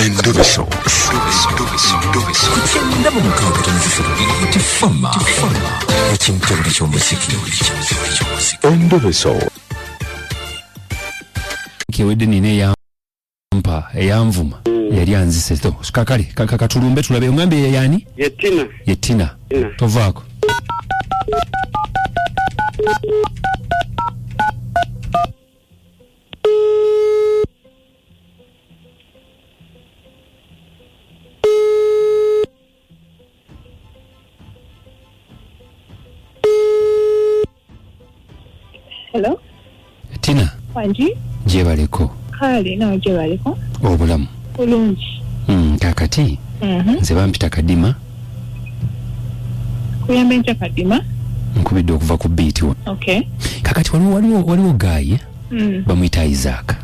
Endobeso. Kutenda mu mukaaga tonzifuna tifama. Ekintu buli ky'omuziki. Endobeso. Kiwedde nine yampa eyanvuma yali anzise to kakale kakatulumbe tulabe ngambe yani yetina tovaako Hello? Tina. Wanji? Jebaleko. Kale na jebaleko. Obulamu. Bulungi. Kakati. Nze bampita kadima. Kuyambenja kadima. Nkubidde okuva ku beat wo. Okay. Kakati waliwo guy. Bamuyita Isaac.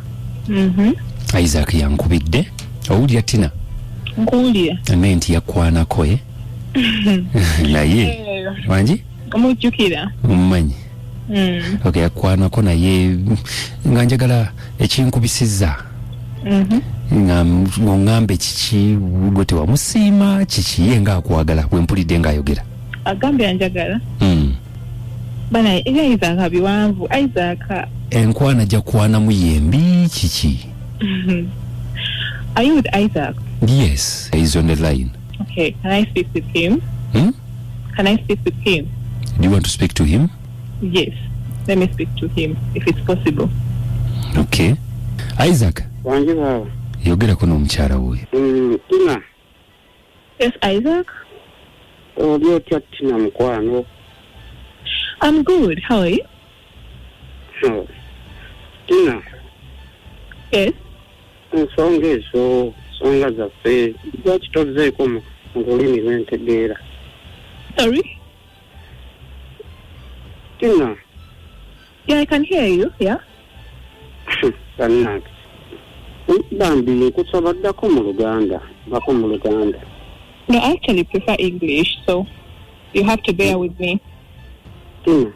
Isaac yankubidde. Owulira Tina? Nkuwulira. Nenti yakwanako naye. Wanji? Omujjukira. Mmanyi. Okay, yakwanako naye nga njagala ekinkubisizza. Ngambe kiki gwe tewamusiima kiki ye nga akwagala bwe mpulidde ng'ayogera. Agambe anjagala. Bana Isaac abiwanvu. Isaac enkwana ajja kwanamu yembi kiki. Are you with Isaac? Yes, he's on the line. Okay, can I speak with him? Can I speak with him? Do you want to speak to him? Yes, let me speak to him if it's possible. Okay. Isaac. Wanji baba. Yogera kono omukyala wuyo. Tina. Yes, Isaac. Olio Tina mukwano. I'm good. How are you? Tina. Yes. Nsonga ezo songa zaffe lwaki tozeeko mu lulimi lwentegeera. Sorry? Tina. Yeah, I can hear you. Yeah. Bannange. Bambi nkusoboddako mu Luganda. Bako mu Luganda. No, I actually prefer English, so you have to bear with me. Tina.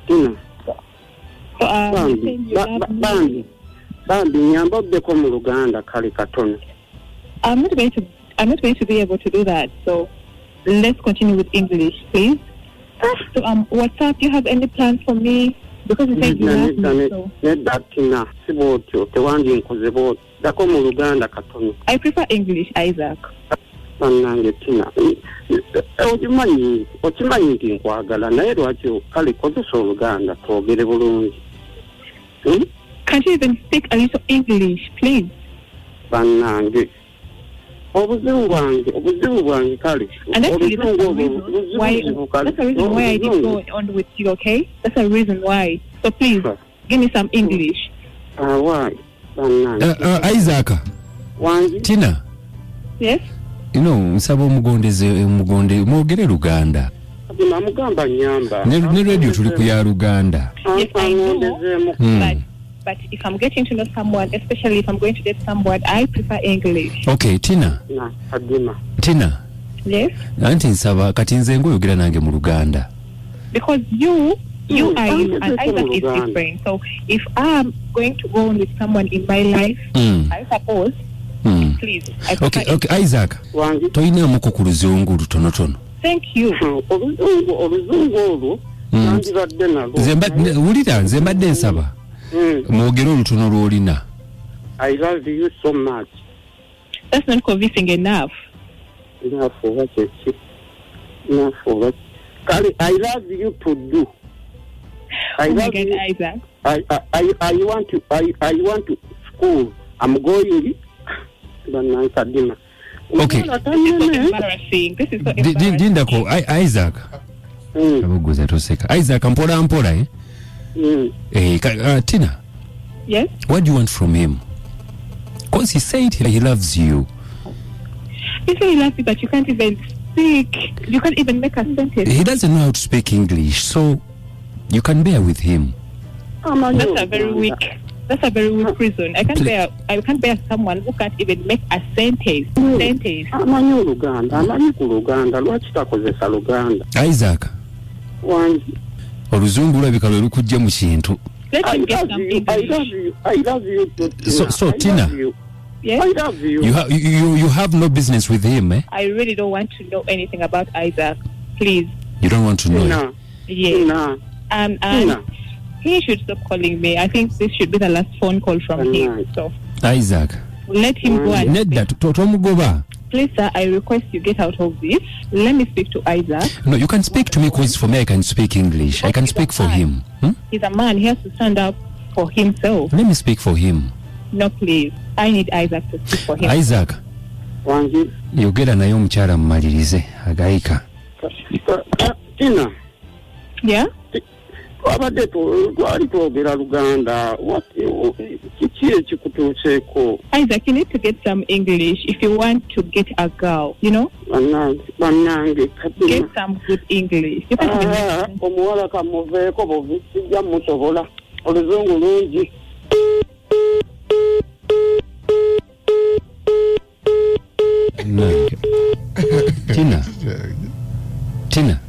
So, Bambi nyamboddeko mu Luganda kale katono. I'm not going to be able to do that. So let's continue with English, please. So WhatsApp, do you have any plans for me? Because you said you love me, so. Tina, sibotyo tewandi nkoze botyo. Dako mu Luganda katono. I prefer English, Isaac. Bannange Tina. Okimanyi nti nkwagala naye lwaki kale kozesa Oluganda twogere bulungi. Can't you even speak a little English, please? Bannange. Obuzibu bwange kale. And that's the reason why I did go on with you, okay? That's the reason why. So please, give me some English. Why? Isaac. Wanji? Tina. Yes? You know, nsaba omugonde mwogere Luganda. Mugamba nyamba. Ne radio tuli ku ya Luganda. Yes, I know. But if I'm getting to know someone, especially if I'm going to date someone, I prefer English. Okay, Tina. Tina. Yes? Anti nsaba kati nze ngoyogera nange mu Luganda. Because you are you and Isaac is different. So if I'm going to go on with someone in my life, I suppose, please. Okay, Isaac. Toyina muko ku Luzungu lutonotono. Thank you. Oluzungu olwo nandibadde nalo. Wulira nze mbadde nsaba. Mwogere olutono lw'olina. I love you so much. That's not convincing enough. Enough for what? Kali, I love you to do. I love you. Isaac. I want to school. I'm going. Okay. This is so embarrassing. Dindako Isaac. Abuguza toseka. Isaac mpola eh? Tina. Yes? What do you want from him? Because he said he loves you. He said he loves you, but you can't even speak. You can't even make a sentence. He doesn't know how to speak English, so you can bear with him. That's a very weak reason. I can't bear someone who can't even make a sentence. Amanyi Luganda. Lwaki takozesa Luganda? Isaac. Wanji. Oluzungu lwabika lwe lukujja mu kintu. Let him get some English. I love you. So Tina. Yes? I love you. You have no business with him, eh? I really don't want to know anything about Isaac. Please. You don't want to know No. Yes. No. And No. he should stop calling me. I think this should be the last phone call from him. So Isaac. let him go and Nedda tomugoba. please, sir, I request you get out of this. Let me speak to Isaac. No, you can speak to me because for me I can speak English. I can speak for him. He's a man. He has to stand up for himself. Let me speak for him. No, please. I need Isaac to speak for him. Isaac. Wangi. Yogera naye omukyala mmalirize agayika. Tina. Yeah? Twabadde twali twogera Luganda. Kiki ekikutuuseeko? Isaac, you need to get some English if you want to get a girl, you know? Bannange Get some good English. You can't omuwala kamuveeko buvi sijja musobola oluzungu lungi. Tina.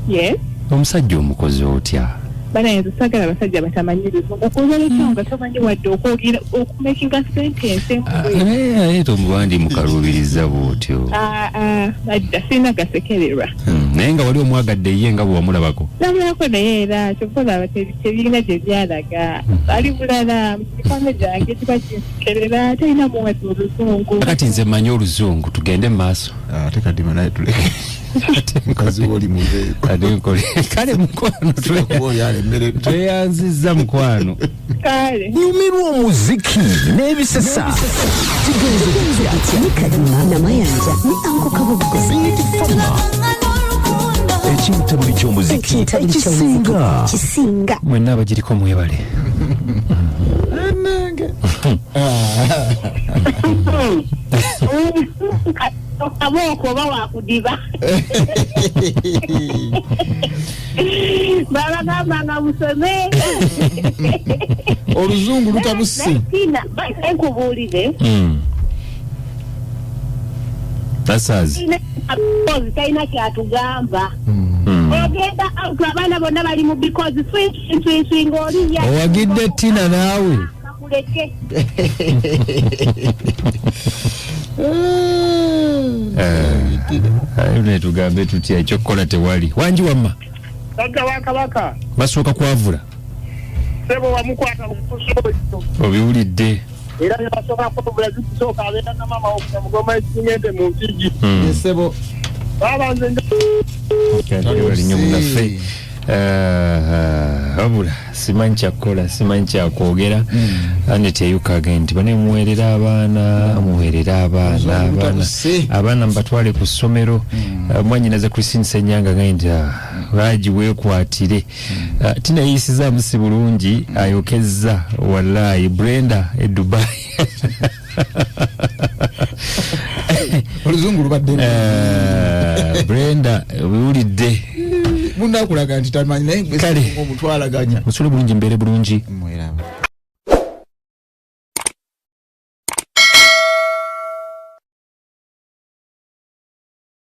Yes? Omusajja omukozi otya? Bana yenze sagala abasajja batamanyi Luzungu. Okukola ekyonga tomanyi wadde okwogera okumakinga sentence. Tomubandi mukaluubiriza bw'otyo. Adda sirina gasekererwa. Naye nga wali omwagadde ye nga bwe wamulabako. Namulako naye era kyokka olaba tebirina gye byalaga. Ali bulala mikwano gyange kiba kinsekerera talina muwati Oluzungu. Kati nze mmanyi Oluzungu tugende mu maaso. Ate kadima naye tuleke. Ate mukazi woli muveeko. Kale mukwano tweyanzizza mukwano. Kale. Nyumirwa omuziki n'ebisesa. Kigenze ni Kadima Namayanja ni Anko Kabugo. Ekintabuli ky'omuziki ekisinga. Mwenna abagiriko mwebale. Aboko bawakudiba. Baba gamba nga musome. Oluzungu lutabusi. Tina, enkubuulire. Tasazi. Talina kyatugamba. Ogenda abaana bonna bali mu because swing ng'oliya. Owagidde Tina naawe. Kakuleke. Ayo tugambe tutya ekyokukola tewali. Wanji wamma. Sagga wa Kabaka. Basooka kwavula. Sebo wamukwata mukuso. Obiwulidde. Era ne basooka kwavula zikisooka abeera na mama okumugoma ekinyende mu mpigi. Sebo. Baba nze Wali nnyo munaffe. Wabula simanyi kyakukola simanyi kyakwogera aneti eyukaga nti bane muweerera abaana mbatwale ku ssomero mwanyinaze Christine Senyanga nti baagi weekwatire Tina yisizaamu si bulungi ayokezza wallahi Brenda e Dubai Oluzungu lubadde Brenda biwulidde munakulaga nti tamanyi naye omutwalaganya musule bulungi mbeere bulungi mwera